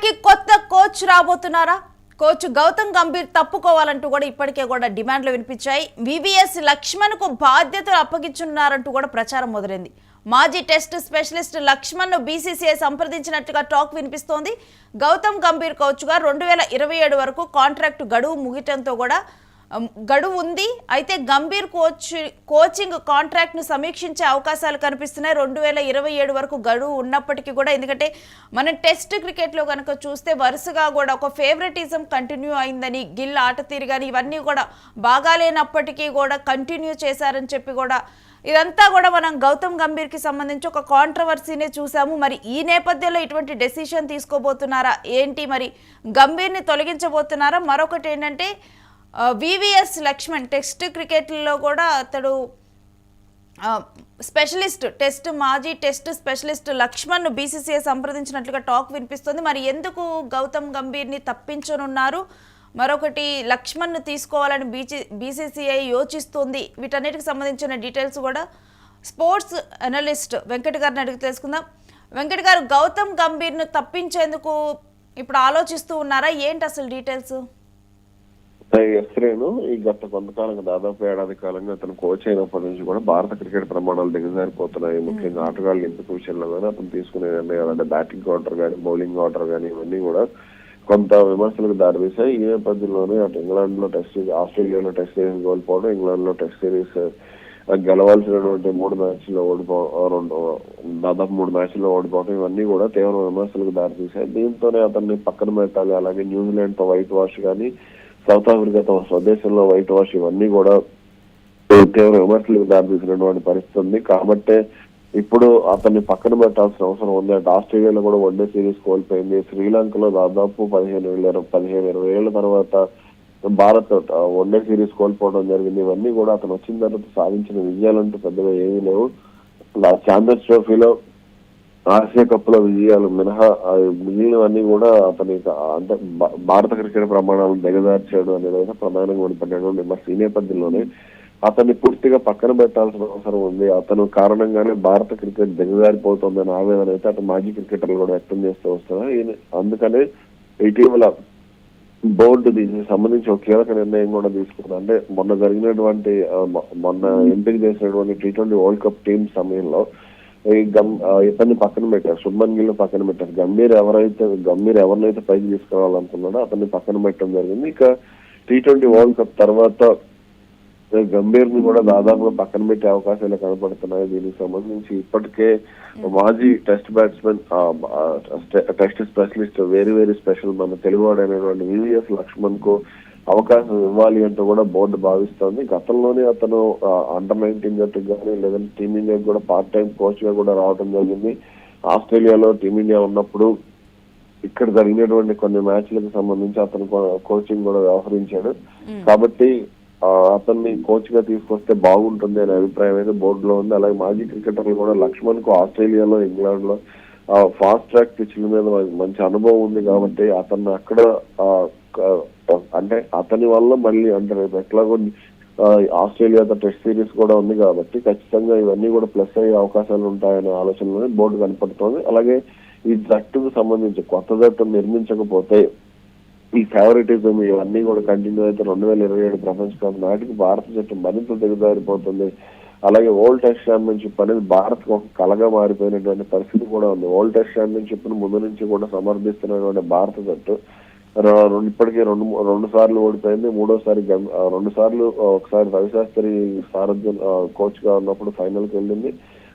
మనకి కొత్త coach రాబోతున్నారా? Coach Gautam Gambhir తప్పుకోవాలంటూ కూడా ఇప్పటికే కూడా డిమాండ్లు వినిపించాయి. వివిఎస్ లక్ష్మణ్కు బాధ్యతలు అప్పగించున్నారంటూ కూడా ప్రచారం మొదలైంది. మాజీ టెస్ట్ స్పెషలిస్ట్ లక్ష్మణ్ను బీసీసీఐ సంప్రదించినట్టుగా టాక్ వినిపిస్తోంది. గౌతమ్ గంభీర్ కోచ్గా 2027 వరకు కాంట్రాక్టు గడువు ముగియటంతో కూడా గడువు ఉంది. అయితే గంభీర్ కోచింగ్ కాంట్రాక్ట్ను సమీక్షించే అవకాశాలు కనిపిస్తున్నాయి. 2027 వరకు గడువు ఉన్నప్పటికీ కూడా, ఎందుకంటే మనం టెస్ట్ క్రికెట్లో కనుక చూస్తే వరుసగా కూడా ఒక ఫేవరెటిజం కంటిన్యూ అయిందని, గిల్ ఆట తీరు కానీ ఇవన్నీ కూడా బాగాలేనప్పటికీ కూడా కంటిన్యూ చేశారని చెప్పి కూడా ఇదంతా కూడా మనం గౌతమ్ గంభీర్కి సంబంధించి ఒక కాంట్రవర్సీనే చూసాము. మరి ఈ నేపథ్యంలో ఇటువంటి డెసిషన్ తీసుకోబోతున్నారా ఏంటి? మరి గంభీర్ని తొలగించబోతున్నారా? మరొకటి ఏంటంటే వివిఎస్ లక్ష్మణ్ టెస్ట్ క్రికెట్లో కూడా అతడు స్పెషలిస్ట్ మాజీ టెస్ట్ స్పెషలిస్ట్ లక్ష్మణ్ను బీసీసీఐ సంప్రదించినట్లుగా టాక్ వినిపిస్తుంది. మరి ఎందుకు గౌతమ్ గంభీర్ని తప్పించనున్నారు? మరొకటి లక్ష్మణ్ను తీసుకోవాలని బీసీసీఐ యోచిస్తుంది. వీటన్నిటికి సంబంధించిన డీటెయిల్స్ కూడా స్పోర్ట్స్ అనలిస్ట్ వెంకట్ గారిని అడిగి తెలుసుకుందాం. వెంకట్ గారు, గౌతమ్ గంభీర్ను తప్పించేందుకు ఇప్పుడు ఆలోచిస్తూ ఉన్నారా? ఏంటి అసలు డీటెయిల్స్? ఎస్రేను ఈ గత కొంతకాలంగా దాదాపు ఏడాది కాలంగా అతను కోచ్ అయినప్పటి నుంచి కూడా భారత క్రికెట్ ప్రమాణాలు దిగజారిపోతున్నాయి. ముఖ్యంగా ఆటగాళ్ళ ఎంపిక విషయంలో కానీ అతను తీసుకునే నిర్ణయాలు అంటే బ్యాటింగ్ ఆర్డర్ కానీ బౌలింగ్ ఆర్డర్ కానీ ఇవన్నీ కూడా కొంత విమర్శలకు దారితీశాయి. ఈ నేపథ్యంలోనే అటు ఇంగ్లాండ్ లో టెస్ట్ ఆస్ట్రేలియాలో టెస్ట్ సిరీస్ కోల్పోవడం, ఇంగ్లాండ్ లో టెస్ట్ సిరీస్ గెలవాల్సినటువంటి 3 మ్యాచ్ల్లో దాదాపు 3 మ్యాచ్ల్లో ఓడిపోవడం ఇవన్నీ కూడా తీవ్ర విమర్శలకు దారితీశాయి. దీంతోనే అతన్ని పక్కన పెట్టాలి. అలాగే న్యూజిలాండ్ తో వైట్ వాష్ కానీ, సౌత్ ఆఫ్రికాతో స్వదేశంలో వైట్ వాష్ ఇవన్నీ కూడా తీవ్ర విమర్శలకు దారితీసినటువంటి పరిస్థితి ఉంది. కాబట్టే ఇప్పుడు అతన్ని పక్కన పెట్టాల్సిన అవసరం ఉంది. అటు ఆస్ట్రేలియాలో కూడా వన్డే సిరీస్ కోల్పోయింది. శ్రీలంకలో దాదాపు 15-20 ఏళ్ల తర్వాత భారత్ వన్డే సిరీస్ కోల్పోవడం జరిగింది. ఇవన్నీ కూడా అతను వచ్చిన తర్వాత సాధించిన విజయాలంటూ పెద్దగా ఏమీ లేవు. ఛాంపియన్స్ ట్రోఫీలో, ఆసియా కప్ లో విజయాలు మినహా మిగిలినవన్నీ కూడా అతని అంటే భారత క్రికెట్ ప్రమాణాలను దిగజార్చాడు అనేది అయితే ప్రధానంగా ఉండిపడ్డాడు విమర్శ. ఈ నేపథ్యంలోనే అతన్ని పూర్తిగా పక్కన పెట్టాల్సిన అవసరం ఉంది. అతను కారణంగానే భారత క్రికెట్ దిగజారిపోతుందని ఆవేదన అయితే అటు మాజీ క్రికెటర్లు కూడా వ్యక్తం చేస్తూ వస్తున్నారు. అందుకనే ఇటీవల బోర్డు దీనికి సంబంధించి ఒక కీలక నిర్ణయం కూడా తీసుకుంది. అంటే మొన్న ఎంపిక చేసినటువంటి T20 వరల్డ్ కప్ టీం సమయంలో ఇతన్ని పక్కన పెట్టారు, శుభ్మన్ గిల్ పక్కన పెట్టారు. గంభీర్ ఎవరినైతే పైకి తీసుకురావాలనుకున్నాడో అతన్ని పక్కన పెట్టడం జరిగింది. ఇక T20 వరల్డ్ కప్ తర్వాత గంభీర్ ని కూడా దాదాపుగా పక్కన పెట్టే అవకాశాలు కనపడుతున్నాయి. దీనికి సంబంధించి ఇప్పటికే మాజీ test batsmen, test specialist, very special మన తెలుగువాడైనటువంటి వివిఎస్ లక్ష్మణ్ కు అవకాశం ఇవ్వాలి అంటూ కూడా బోర్డు భావిస్తోంది. గతంలోనే అతను అండర్-19 జట్టుకు కానీ లేదంటే టీమిండియాకి కూడా పార్ట్ టైం కోచ్ గా కూడా రావడం జరిగింది. ఆస్ట్రేలియాలో టీమిండియా ఉన్నప్పుడు ఇక్కడ జరిగినటువంటి కొన్ని మ్యాచ్లకు సంబంధించి అతను కోచింగ్ కూడా వ్యవహరించాడు. కాబట్టి అతన్ని కోచ్ గా తీసుకొస్తే బాగుంటుంది అనే అభిప్రాయం అయితే బోర్డులో ఉంది. అలాగే మాజీ క్రికెటర్లు కూడా లక్ష్మణ్ కు ఆస్ట్రేలియాలో, ఇంగ్లాండ్ లో ఫాస్ట్ ట్రాక్ పిచ్ల మీద మంచి అనుభవం ఉంది. కాబట్టి అతన్ని అక్కడ అంటే అతని వల్ల మళ్ళీ అంటే రేపు ఎట్లాగో ఆస్ట్రేలియాతో టెస్ట్ సిరీస్ కూడా ఉంది కాబట్టి ఖచ్చితంగా ఇవన్నీ కూడా ప్లస్ అయ్యే అవకాశాలు ఉంటాయనే ఆలోచనలోనే బోర్డు కనపడుతోంది. అలాగే ఈ జట్టుకు సంబంధించి కొత్త జట్టు నిర్మించకపోతే ఈ ఫేవరెటిజం ఇవన్నీ కూడా కంటిన్యూ అయితే 2027 ప్రపంచ కప్ నాటికి భారత జట్టు మరింత దిగజారిపోతుంది. అలాగే వరల్డ్ టెస్ట్ ఛాంపియన్షిప్ అనేది భారత్ ఒక కలగా మారిపోయినటువంటి పరిస్థితి కూడా ఉంది. వరల్డ్ టెస్ట్ ఛాంపియన్షిప్ ను ముందు నుంచి కూడా సమర్థిస్తున్నటువంటి భారత జట్టు ఇప్పటికే రెండు సార్లు ఓడిపోయింది. మూడోసారి 2 సార్లు, ఒకసారి రవిశాస్త్రి సారథ్యం కోచ్ గా ఉన్నప్పుడు ఫైనల్ కి వెళ్ళింది.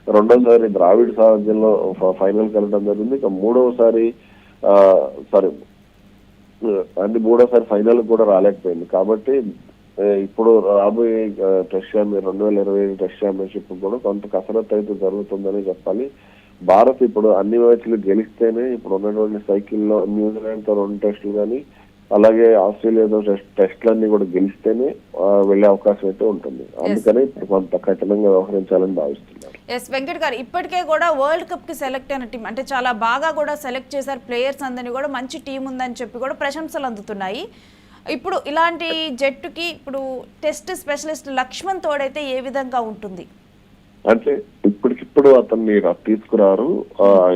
రెండోసారి ద్రావిడ్ సారథ్యంలో ఫైనల్ కి వెళ్ళడం జరిగింది. ఇక మూడోసారి ఫైనల్ కూడా రాలేకపోయింది. కాబట్టి ఇప్పుడు రాబోయే టెస్ట్ 2027 టెస్ట్ ఛాంపియన్షిప్ కూడా కొంత కసరత్తు అయితే జరుగుతుందని చెప్పాలి. భారత్ ఇప్పుడు అన్ని మ్యాచ్లు గెలిస్తేనే ఇప్పుడు ఉన్నటువంటి సైకిల్లో న్యూజిలాండ్ తో 2 టెస్టులు కానీ అలాగే ఆస్ట్రేలియాతో టెస్టులన్నీ కూడా గెలిస్తేనే వెళ్లే అవకాశం అయితే ఉంటుంది. అందుకని ఇప్పుడు కొంత కఠినంగా వ్యవహరించాలని భావిస్తున్నారు. వెంకట్ గారు, ఇప్పటికే కూడా వరల్డ్ కప్ కి సెలెక్ట్ అయిన టీం అంటే చాలా బాగా కూడా సెలెక్ట్ చేశారు. ప్లేయర్స్ అందరినీ కూడా మంచి టీం ఉందని చెప్పి కూడా ప్రశంసలు అందుతున్నాయి. ఇప్పుడు ఇలాంటి జట్టుకి ఇప్పుడు టెస్ట్ స్పెషలిస్ట్ లక్ష్మణ్ తోడైతే ఏ విధంగా ఉంటుంది? అంటే ఇప్పటికిప్పుడు అతన్ని తీసుకురారు.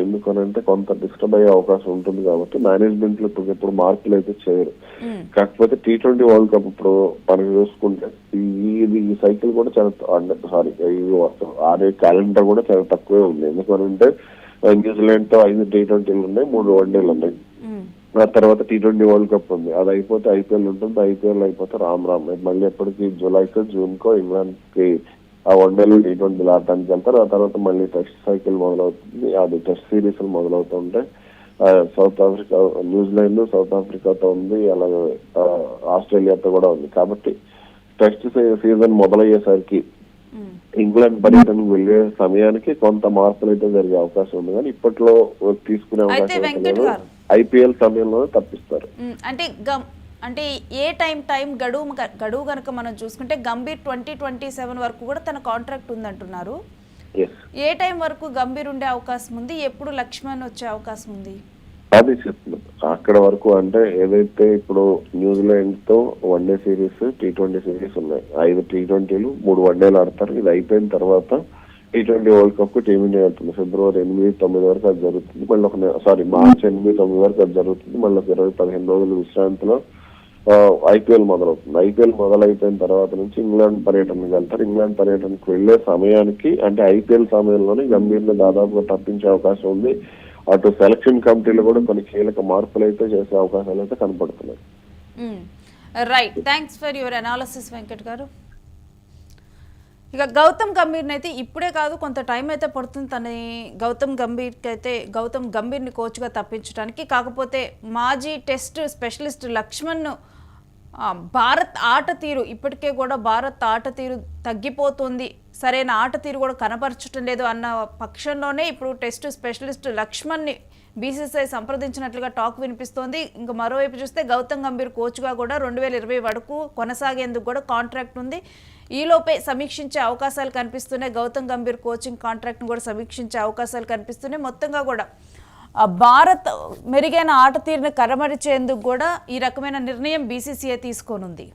ఎందుకనంటే కొంత డిస్టర్బ్ అయ్యే అవకాశం ఉంటుంది కాబట్టి మేనేజ్మెంట్ లో ఇప్పుడు మార్పులు అయితే చేయరు. కాకపోతే T20 వరల్డ్ కప్ ఇప్పుడు మనకి చూసుకుంటే ఈ సైకిల్ కూడా చాలా సారీ ఆడే క్యాలెండర్ కూడా చాలా తక్కువే ఉంది. ఎందుకనంటే న్యూజిలాండ్ తో 5 T20లు ఉన్నాయి, 3 వన్డేలు ఉన్నాయి. ఆ తర్వాత T20 వరల్డ్ కప్ ఉంది. అది అయిపోతే IPL ఉంటుంది. IPL అయిపోతే రామ్ మళ్ళీ ఎప్పటికి జూలైకో జూన్కో ఇంగ్లాండ్ కి ఆ వన్డేలు T20 ఆడటానికి వెళ్తారు. ఆ తర్వాత మళ్ళీ టెస్ట్ సైకిల్ మొదలవుతుంది. అది టెస్ట్ సిరీస్ మొదలవుతుంటాయి. సౌత్ ఆఫ్రికా, న్యూజిలాండ్ సౌత్ ఆఫ్రికాతో ఉంది, అలాగే ఆస్ట్రేలియాతో కూడా ఉంది. కాబట్టి టెస్ట్ సీజన్ మొదలయ్యేసరికి ఇంగ్లాండ్ పర్యటనకు వెళ్లే సమయానికి కొంత మార్పులు అయితే జరిగే అవకాశం ఉంది. కానీ ఇప్పట్లో తీసుకునే అవకాశం లేదు. IPL సమయంలో తప్పిస్తారు. అంటే ఏ టైం గడువు కనుక మనం చూసుకుంటే గంభీర్ 2027 వరకు కూడా తన కాంట్రాక్ట్ ఉందంటున్నారు. ఏ టైం వరకు గంభీర్ ఉండే అవకాశం ఉంది, ఎప్పుడు లక్ష్మణ్ వచ్చే అవకాశం ఉంది? అది చెప్తున్నాను. అక్కడ వరకు అంటే ఏదైతే ఇప్పుడు న్యూజిలాండ్ తో వన్డే సిరీస్, T20 సిరీస్ ఉన్నాయి. 5 T20లు, 3 వన్డేలు ఆడతారు. ఇది అయిపోయిన తర్వాత T20 వరల్డ్ కప్ కు టీమిండియా వెళ్తుంది. ఫిబ్రవరి 8-9 వరకు అది జరుగుతుంది. మళ్ళీ మార్చి 8-9 వరకు అది జరుగుతుంది. మళ్ళీ 20-15 రోజులు విశ్రాంతిలో IPL మొదలవుతుంది. IPL మొదలైపోయిన తర్వాత నుంచి ఇంగ్లాండ్ పర్యటనకు వెళ్తారు. ఇంగ్లాండ్ పర్యటనకు వెళ్లే సమయానికి అంటే IPL సమయంలోనే గంభీర్ని దాదాపుగా తప్పించే అవకాశం ఉంది. అటు సెలక్షన్ కమిటీలో కూడా కొన్ని కీలక మార్పులు అయితే చేసే అవకాశాలు అయితే కనపడుతున్నాయి. Right, thanks for your analysis Venkat గారు. ఇక గౌతమ్ గంభీర్ని అయితే ఇప్పుడే కాదు, కొంత టైం అయితే పడుతుంది గౌతమ్ గంభీర్ని కోచ్గా తప్పించడానికి. కాకపోతే మాజీ టెస్ట్ స్పెషలిస్ట్ లక్ష్మణ్ భారత్ ఆట తీరు ఇప్పటికే కూడా భారత్ ఆట తీరు తగ్గిపోతుంది, సరైన ఆట తీరు కూడా కనపరచడం లేదు అన్న పక్షంలోనే ఇప్పుడు టెస్ట్ స్పెషలిస్ట్ లక్ష్మణ్ని BCCI సంప్రదించినట్లుగా టాక్ వినిపిస్తోంది. ఇంకా మరోవైపు చూస్తే గౌతమ్ గంభీర్ కోచ్గా కూడా 2020 వరకు కొనసాగేందుకు కూడా కాంట్రాక్ట్ ఉంది. ఈలోపే సమీక్షించే అవకాశాలు కనిపిస్తున్నాయి. గౌతమ్ గంభీర్ కోచింగ్ కాంట్రాక్ట్ను కూడా సమీక్షించే అవకాశాలు కనిపిస్తున్నాయి. మొత్తంగా కూడా భారత్ మెరుగైన ఆట తీరును కనబరిచేందుకు కూడా ఈ రకమైన నిర్ణయం BCCI తీసుకోనుంది.